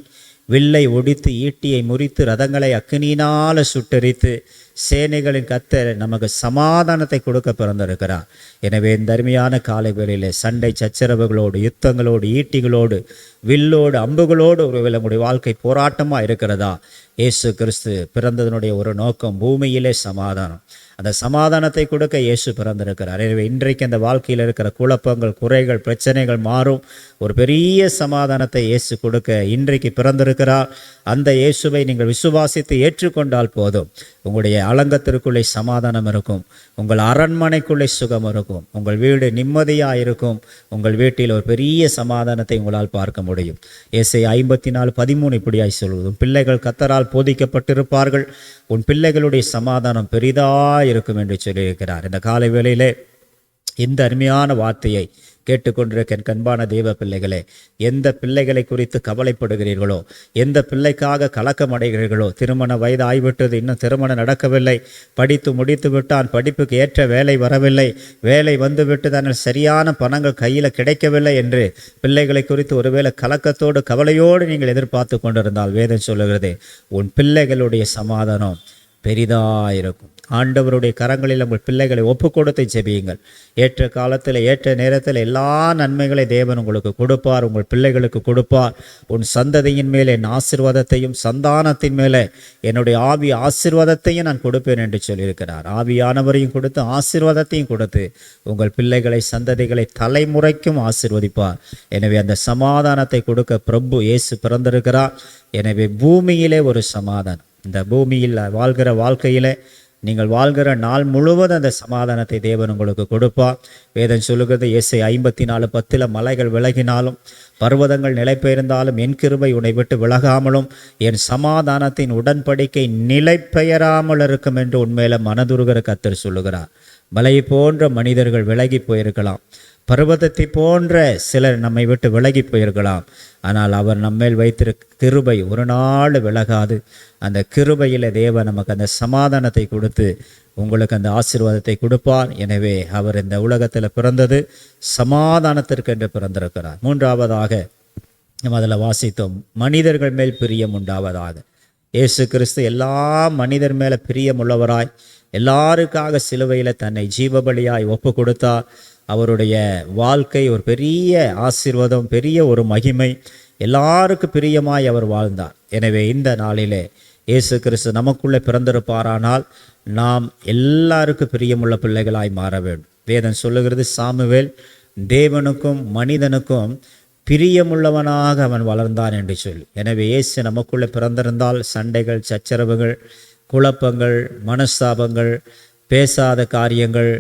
வில்லை ஒடித்து, ஈட்டியை முறித்து, ரதங்களை அக்கினியினால் சுட்டெரித்து, சேனைகளின் கர்த்தர் நமக்கு சமாதானத்தை கொடுக்க பிறந்திருக்கிறார். எனவே இந்த அருமையான காலை வேளையிலே சண்டை சச்சரவுகளோடு, யுத்தங்களோடு, ஈட்டிகளோடு, வில்லோடு, அம்புகளோடு ஒருவேளை உங்களுடைய வாழ்க்கை போராட்டமாக இருக்கிறதா? இயேசு கிறிஸ்து பிறந்ததனுடைய ஒரு நோக்கம் பூமியிலே சமாதானம். அந்த சமாதானத்தை கொடுக்க இயேசு பிறந்திருக்கிறார். எனவே இன்றைக்கு அந்த வாழ்க்கையில் இருக்கிற குழப்பங்கள், குறைகள், பிரச்சனைகள் மாறும். ஒரு பெரிய சமாதானத்தை இயேசு கொடுக்க இன்றைக்கு பிறந்திருக்கிறார். அந்த இயேசுவை நீங்கள் விசுவாசித்து ஏற்றுக்கொண்டால் போதும், உங்களுடைய அலங்கத்திற்குள்ளே சமாதானம் இருக்கும், உங்கள் அரண்மனைக்குள்ளே சுகம் இருக்கும், உங்கள் வீடு நிம்மதியாக இருக்கும், உங்கள் வீட்டில் ஒரு பெரிய சமாதானத்தை உங்களால் பார்க்க முடியும். ஏசாயா 54:13 இப்படியாய் சொல்வதும், பிள்ளைகள் கர்த்தரால் போதிக்கப்பட்டிருப்பார்கள், உன் பிள்ளைகளுடைய சமாதானம் பெரிதாக இருக்கும் என்று சொல்லியிருக்கிறார். இந்த காலை வேளையிலே இந்த அருமையான வார்த்தையை கேட்டுக்கொண்டிருக்க என் கண்பான தெய்வ பிள்ளைகளே, எந்த பிள்ளைகளை குறித்து கவலைப்படுகிறீர்களோ, எந்த பிள்ளைக்காக கலக்கம் அடைகிறீர்களோ, திருமண வயது ஆகிவிட்டது, இன்னும் திருமணம் நடக்கவில்லை, படித்து முடித்து விட்டான், படிப்புக்கு ஏற்ற வேலை வரவில்லை, வேலை வந்துவிட்டு தான் சரியான பணங்கள் கையில் கிடைக்கவில்லை என்று பிள்ளைகளை குறித்து ஒருவேளை கலக்கத்தோடு கவலையோடு நீங்கள் எதிர்பார்த்து கொண்டிருந்தால் வேதம் சொல்லுகிறது, உன் பிள்ளைகளுடைய சமாதானம் பெரிதாயிருக்கும். ஆண்டவருடைய கரங்களில் உங்கள் பிள்ளைகளை ஒப்பு கொடுத்து ஜெபியுங்கள். ஏற்ற காலத்தில், ஏற்ற நேரத்தில் எல்லா நன்மைகளை தேவன் உங்களுக்கு கொடுப்பார், உங்கள் பிள்ளைகளுக்கு கொடுப்பார். உன் சந்ததியின் மேலே என் ஆசீர்வாதத்தையும், சந்தானத்தின் மேலே என்னுடைய ஆவி ஆசீர்வாதத்தையும் நான் கொடுப்பேன் என்று சொல்லியிருக்கிறார். ஆவியானவரையும் கொடுத்து ஆசீர்வாதத்தையும் கொடுத்து உங்கள் பிள்ளைகளை, சந்ததிகளை தலைமுறைக்கும் ஆசீர்வதிப்பார். எனவே அந்த சமாதானத்தை கொடுக்க பிரபு இயேசு பிறந்திருக்கிறார். எனவே பூமியிலே ஒரு சமாதானம். இந்த பூமியில் வாழ்கிற வாழ்க்கையிலே நீங்கள் வாழ்கிற நாள் முழுவதும் அந்த சமாதானத்தை தேவன் உங்களுக்கு கொடுப்பார். வேதம் சொல்லுகிறது, ஏசாயா 54:10 மலைகள் விலகினாலும், பர்வதங்கள் நிலை பெயர்ந்தாலும், என் கிருபை உன்னை விட்டு விலகாமலும், என் சமாதானத்தின் உடன்படிக்கை நிலை பெயராமல் இருக்கும் என்று உண்மையில மனதுருகிற கர்த்தர் சொல்லுகிறார். மலை போன்ற மனிதர்கள் விலகி போயிருக்கலாம், பர்வதத்தை போன்ற சிலர் நம்மை விட்டு விலகி போயிருக்கலாம். ஆனால் அவர் நம்மேல் வைத்திருக்க கிருபை ஒரு நாள் விலகாது. அந்த கிருபையில் தேவன் நமக்கு அந்த சமாதானத்தை கொடுத்து உங்களுக்கு அந்த ஆசீர்வாதத்தை கொடுப்பார். எனவே அவர் இந்த உலகத்தில் பிறந்தது சமாதானத்திற்கு என்று பிறந்திருக்கிறார். மூன்றாவதாக நம்ம அதில் வாசித்தோம், மனிதர்கள் மேல் பிரியம் உண்டாவதாக. இயேசு கிறிஸ்து எல்லா மனிதர் மேலே பிரியமுள்ளவராய் எல்லாருக்காக சிலுவையில் தன்னை ஜீவபலியாய் ஒப்பு கொடுத்தார். அவருடைய வாழ்க்கை ஒரு பெரிய ஆசீர்வாதம், பெரிய ஒரு மகிமை, எல்லாருக்கும் பிரியமாய் அவர் வாழ்ந்தார். எனவே இந்த நாளிலே இயேசு கிறிஸ்து நமக்குள்ளே பிறந்திருப்பாரானால் நாம் எல்லாருக்கும் பிரியமுள்ள பிள்ளைகளாய் மாற வேண்டும். வேதம் சொல்லுகிறது, சாமுவேல் தேவனுக்கும் மனிதனுக்கும் பிரியமுள்ளவனாக அவன் வளர்ந்தான் என்று சொல்லி. எனவே இயேசு நமக்குள்ளே பிறந்திருந்தால் சண்டைகள், சச்சரவுகள், குழப்பங்கள், மனஸ்தாபங்கள், பேசாத காரியங்கள்,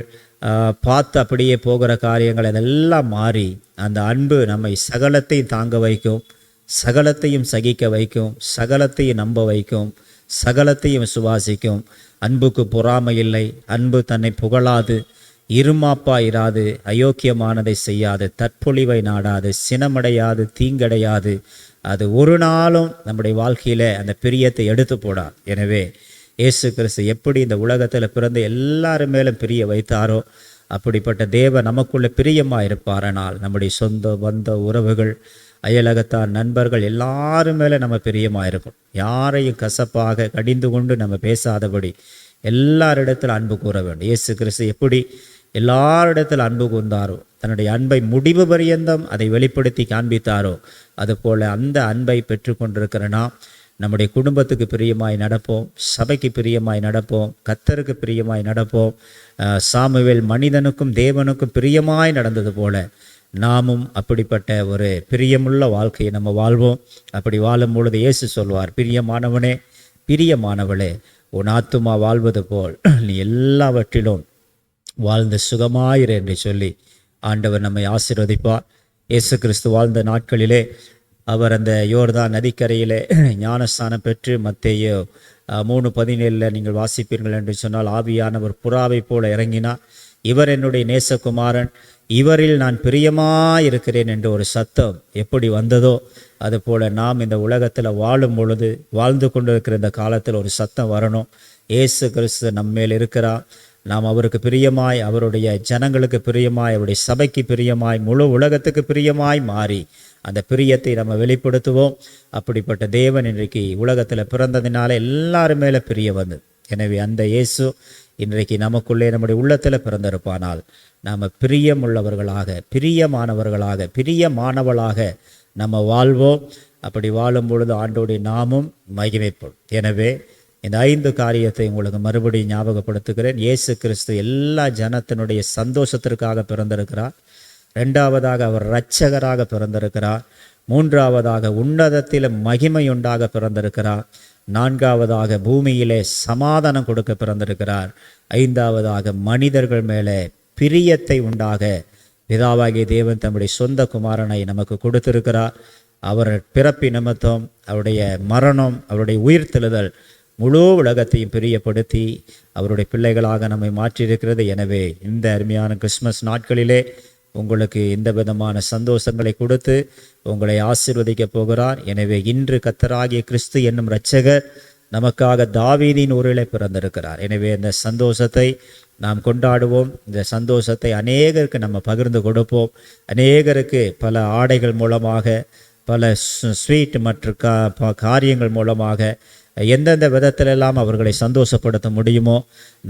பார்த்து அப்படியே போகிற காரியங்கள் இதெல்லாம் மாறி அந்த அன்பு நம்மை சகலத்தையும் தாங்க வைக்கும், சகலத்தையும் சகிக்க வைக்கும், சகலத்தையும் நம்ப வைக்கும், சகலத்தையும் சுவாசிக்கும். அன்புக்கு பொறாமை இல்லை, அன்பு தன்னை புகழாது, இருமாப்பா இராது, அயோக்கியமானதை செய்யாது, தற்பொழிவை நாடாது, சினமடையாது, தீங்கடையாது. அது ஒரு நாளும் நம்முடைய வாழ்க்கையில் அந்த பிரியத்தை எடுத்து போடாது. எனவே இயேசு கிறிஸ்து எப்படி இந்த உலகத்தில் பிறந்து எல்லாரும் மேலும் பிரிய வைத்தாரோ அப்படிப்பட்ட தேவன் நமக்குள்ளே பிரியமாக இருப்பாரனால் நம்முடைய சொந்த பந்த உறவுகள், அயலகத்தார், நண்பர்கள் எல்லாரும் மேலே நம்ம பிரியமாக இருக்கும். யாரையும் கசப்பாக கடிந்து கொண்டு நம்ம பேசாதபடி எல்லாரிடத்தில் அன்பு கூற வேண்டும். இயேசு கிறிஸ்து எப்படி எல்லாரிடத்தில் அன்பு கூர்ந்தாரோ, தன்னுடைய அன்பை முடிவு பரியந்தம் அதை வெளிப்படுத்தி காண்பித்தாரோ, அதுபோல் அந்த அன்பை பெற்றுக்கொண்டிருக்கிற நாம் நம்முடைய குடும்பத்துக்கு பிரியமாய் நடப்போம், சபைக்கு பிரியமாய் நடப்போம், கர்த்தருக்கு பிரியமாய் நடப்போம். சாமுவேல் மனிதனுக்கும் தேவனுக்கும் பிரியமாய் நடந்தது போல நாமும் அப்படிப்பட்ட ஒரு பிரியமுள்ள வாழ்க்கையை நம்ம வாழ்வோம். அப்படி வாழும் பொழுது இயேசு சொல்வார், பிரியமானவனே, பிரியமானவளே, உன் ஆத்துமா வாழ்வது போல் நீ எல்லாவற்றிலும் வாழ்ந்து சுகமாயிரு என்று சொல்லி ஆண்டவர் நம்மை ஆசீர்வதிப்பார். இயேசு கிறிஸ்து வாழ்ந்த நாட்களிலே அவர் அந்த யோர்தான் நதிக்கரையிலே ஞானஸ்தானம் பெற்று மத்தேயு 3:17 நீங்கள் வாசிப்பீர்கள் என்று சொன்னால், ஆவியானவர் புறாவை போல இறங்கினார், இவர் என்னுடைய நேசகுமாரன், இவரில் நான் பிரியமாயிருக்கிறேன் என்ற ஒரு சத்தம் எப்படி வந்ததோ அதுபோல் நாம் இந்த உலகத்தில் வாழும் பொழுது, வாழ்ந்து கொண்டிருக்கிற இந்த காலத்தில் ஒரு சத்தம் வரணும். இயேசு கிறிஸ்து நம்மேல் இருக்கிறார், நாம் அவருக்கு பிரியமாய், அவருடைய ஜனங்களுக்கு பிரியமாய், அவருடைய சபைக்கு பிரியமாய், முழு உலகத்துக்கு பிரியமாய் மாறி அந்த பிரியத்தை நம்ம வெளிப்படுத்துவோம். அப்படிப்பட்ட தேவன் இன்றைக்கு உலகத்தில் பிறந்ததினால எல்லாரும் மேலே பிரிய வந்தது. எனவே அந்த இயேசு இன்றைக்கு நமக்குள்ளே நம்முடைய உள்ளத்தில் பிறந்திருப்பானால் நாம் பிரியமுள்ளவர்களாக, பிரியமானவர்களாக, பிரியமானவளாக நம்ம வாழ்வோம். அப்படி வாழும் பொழுது ஆண்டோடைய நாமும் மகிமைப்படும். எனவே இந்த 5 காரியத்தை உங்களுக்கு மறுபடியும் ஞாபகப்படுத்துகிறேன். இயேசு கிறிஸ்து எல்லா ஜனத்தினுடைய சந்தோஷத்திற்காக பிறந்திருக்கிறார். 2வதாக அவர் இரட்சகராக பிறந்திருக்கிறார். 3வதாக உன்னதத்தில் மகிமையுண்டாக பிறந்திருக்கிறார். 4வதாக பூமியிலே சமாதானம் கொடுக்க பிறந்திருக்கிறார். 5வதாக மனிதர்கள் மேலே பிரியத்தை உண்டாக பிதாவாகிய தேவன் தம்முடைய சொந்த குமாரனை நமக்கு கொடுத்திருக்கிறார். அவர் பிறப்பி நிமித்தம், அவருடைய மரணம், அவருடைய உயிர்த்தெழுதல் முழு உலகத்தையும் பிரியப்படுத்தி அவருடைய பிள்ளைகளாக நம்மை மாற்றியிருக்கிறது. எனவே இந்த அருமையான கிறிஸ்மஸ் நாட்களிலே உங்களுக்கு இந்த விதமான சந்தோஷங்களை கொடுத்து உங்களை ஆசீர்வதிக்க போகிறார். எனவே இன்று கர்த்தராகிய கிறிஸ்து என்னும் இரட்சகர் நமக்காக தாவீதின் ஊரிலே பிறந்திருக்கிறார். எனவே இந்த சந்தோஷத்தை நாம் கொண்டாடுவோம். இந்த சந்தோஷத்தை அநேகருக்கு நம்ம பகிர்ந்து கொடுப்போம். அநேகருக்கு பல ஆடைகள் மூலமாக, பல ஸ்வீட் மற்ற காரியங்கள் மூலமாக எந்தெந்த விதத்திலெல்லாம் அவர்களை சந்தோஷப்படுத்த முடியுமோ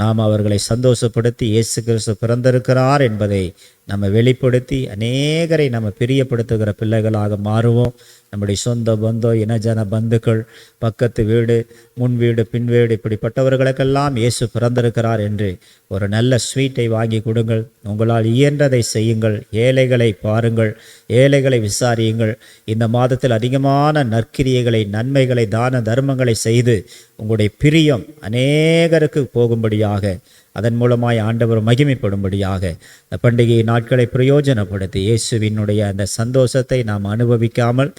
நாம் அவர்களை சந்தோஷப்படுத்தி இயேசு கிறிஸ்து பிறந்திருக்கிறார் என்பதை நம்ம வெளிப்படுத்தி அநேகரை நம்ம பிரியப்படுத்துகிற பிள்ளைகளாக மாறுவோம். நம்முடைய சொந்த பந்தம், இனஜன பந்துக்கள், பக்கத்து வீடு, முன் வீடு, பின் வீடு, இப்படிப்பட்டவர்களுக்கெல்லாம் இயேசு பிறந்திருக்கிறார் என்று ஒரு நல்ல ஸ்வீட்டை வாங்கி கொடுங்கள். உங்களால் இயன்றதை செய்யுங்கள். ஏழைகளை பாருங்கள், ஏழைகளை விசாரியுங்கள். இந்த மாதத்தில் அதிகமான நற்கிரியைகளை, நன்மைகளை, தான தர்மங்களை செய்து உங்களுடைய பிரியம் அநேகருக்கு போகும்படியாக, அதன் மூலமாய் ஆண்டவர் மகிமைப்படும்படியாக இந்த பண்டிகை நாட்களை பிரயோஜனப்படுத்தி இயேசுவினுடைய அந்த சந்தோஷத்தை நாம் அனுபவிக்காமல்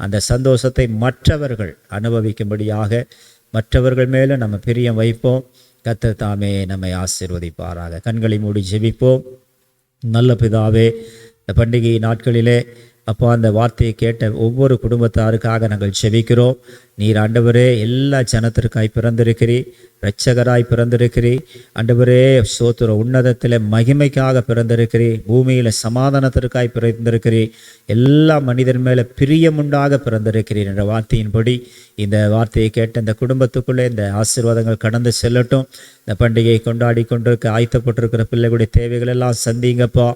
அந்த சந்தோஷத்தை மற்றவர்கள் அனுபவிக்கும்படியாக மற்றவர்கள் மேலும் நம்ம பிரியம் வைப்போம். கர்த்தர் தாமே நம்மை ஆசீர்வதிப்பாராக. கண்களை மூடி ஜெபிப்போம். நல்ல பிதாவே, இந்த பண்டிகை நாட்களிலே அப்போ அந்த வார்த்தையை கேட்ட ஒவ்வொரு குடும்பத்தாருக்காக நாங்கள் செபிக்கிறோம். நீர் ஆண்டவரே எல்லா ஜனத்திற்காய் பிறந்திருக்கிறீர், இரட்சகராய் பிறந்திருக்கிறீர் ஆண்டவரே. ஸ்தோத்திரம். உன்னதத்தில் மகிமைக்காக பிறந்திருக்கிறீர், பூமியில் சமாதானத்திற்காய் பிறந்திருக்கிறீர், எல்லா மனிதர் மேலே பிரியமுண்டாக பிறந்திருக்கிறீர் என்ற வார்த்தையின்படி இந்த வார்த்தையை கேட்ட இந்த குடும்பத்துக்குள்ளே இந்த ஆசீர்வாதங்கள் கடந்து செல்லட்டும். இந்த பண்டிகையை கொண்டாடி கொண்டிருக்க ஆயத்தப்பட்டிருக்கிற பிள்ளைகளுடைய தேவைகள் எல்லாம் சந்திங்கப்பா.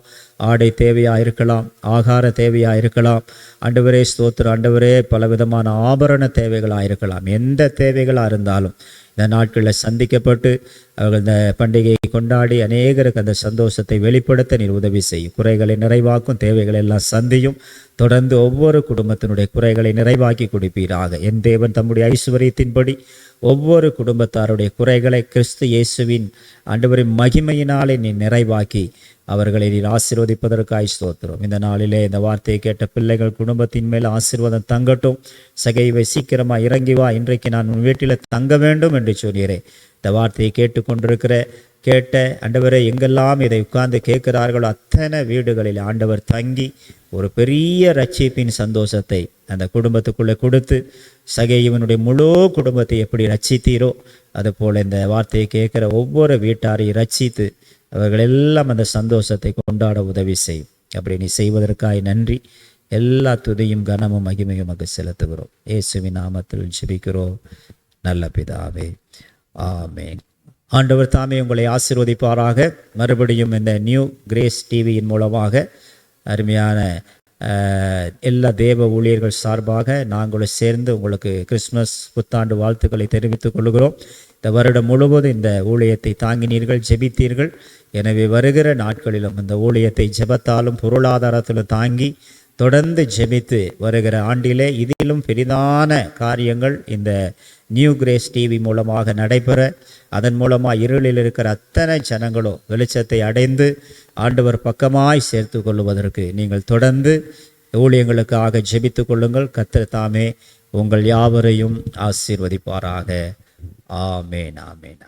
ஆடை தேவையாக இருக்கலாம், ஆகார தேவையாக இருக்கலாம் ஆண்டவரே. ஸ்தோத்திரம் ஆண்டவரே. பலவிதமான ஆபரண தேவைகளாக இருக்கலாம். எந்த தேவைகளாக இருந்தாலும் இந்த நாட்களில் சந்திக்கப்பட்டு அவர்கள் இந்த பண்டிகையை கொண்டாடி அநேகருக்கு அந்த சந்தோஷத்தை வெளிப்படுத்த நீர் உதவி செய்யும். குறைகளை நிறைவாக்கும், தேவைகளை எல்லாம் சந்தியும். தொடர்ந்து ஒவ்வொரு குடும்பத்தினுடைய குறைகளை நிறைவாக்கி கொடுப்பீராக. என் தேவன் தம்முடைய ஐஸ்வர்யத்தின்படி ஒவ்வொரு குடும்பத்தாருடைய குறைகளை கிறிஸ்து இயேசுவின் ஆண்டவரின் மகிமையினாலே நீ நிறைவாக்கி அவர்களை நீர் ஆசீர்வதிப்பதற்காய் ஸ்தோத்திரம். இந்த நாளிலே இந்த வார்த்தையை கேட்ட பிள்ளைகள் குடும்பத்தின் மேல் ஆசீர்வாதம் தங்கட்டும். சகைவை சீக்கிரமாக இறங்கி வா, இன்றைக்கு நான் உன் வீட்டில் தங்க வேண்டும் என்று சொன்னீரே. இந்த வார்த்தையை கேட்ட ஆண்டவரை எங்கெல்லாம் இதை உட்கார்ந்து கேட்கிறார்களோ அத்தனை வீடுகளில் ஆண்டவர் தங்கி ஒரு பெரிய ரட்சிப்பின் சந்தோஷத்தை அந்த குடும்பத்துக்குள்ளே கொடுத்து சகைவனுடைய முழு குடும்பத்தை எப்படி ரட்சித்தீரோ அதுபோல் இந்த வார்த்தையை கேட்குற ஒவ்வொரு வீட்டாரையும் ரட்சித்து அவர்கள் எல்லாம் அந்த சந்தோஷத்தை கொண்டாட உதவி செய்யும். அப்படி நீ செய்வதற்காக நன்றி. எல்லா துதியும் கனமும் மகிமையும் அங்கு செலுத்துகிறோம். இயேசுவின் நாமத்தில் ஜெபிக்கிறோம் நல்ல பிதாவே, ஆமென். ஆண்டவர் தாமே உங்களை ஆசீர்வதிப்பாராக. மறுபடியும் இந்த நியூ கிரேஸ் டிவியின் மூலமாக அருமையான எல்லா தேவ ஊழியர்கள் சார்பாக நாங்களும் சேர்ந்து உங்களுக்கு கிறிஸ்மஸ் புத்தாண்டு வாழ்த்துக்களை தெரிவித்துக் கொள்கிறோம். இந்த வருடம் முழுவதும் இந்த ஊழியத்தை தாங்கினீர்கள், ஜெபித்தீர்கள். எனவே வருகிற நாட்களிலும் இந்த ஊழியத்தை ஜெபத்தாலும் பொருளாதாரத்திலும் தாங்கி தொடர்ந்து ஜெபித்து வருகிற ஆண்டிலே இதிலும் பெரிதான காரியங்கள் இந்த நியூ கிரேஸ் டிவி மூலமாக நடைபெற, அதன் மூலமாக இருளில் இருக்கிற அத்தனை ஜனங்களும் வெளிச்சத்தை அடைந்து ஆண்டவர் பக்கமாய் சேர்த்து கொள்வதற்கு நீங்கள் தொடர்ந்து ஊழியங்களுக்காக ஜெபித்து கொள்ளுங்கள். கர்த்தர் தாமே உங்கள் யாவரையும் ஆசீர்வதிப்பாராக. ஆமேன், ஆமேன்.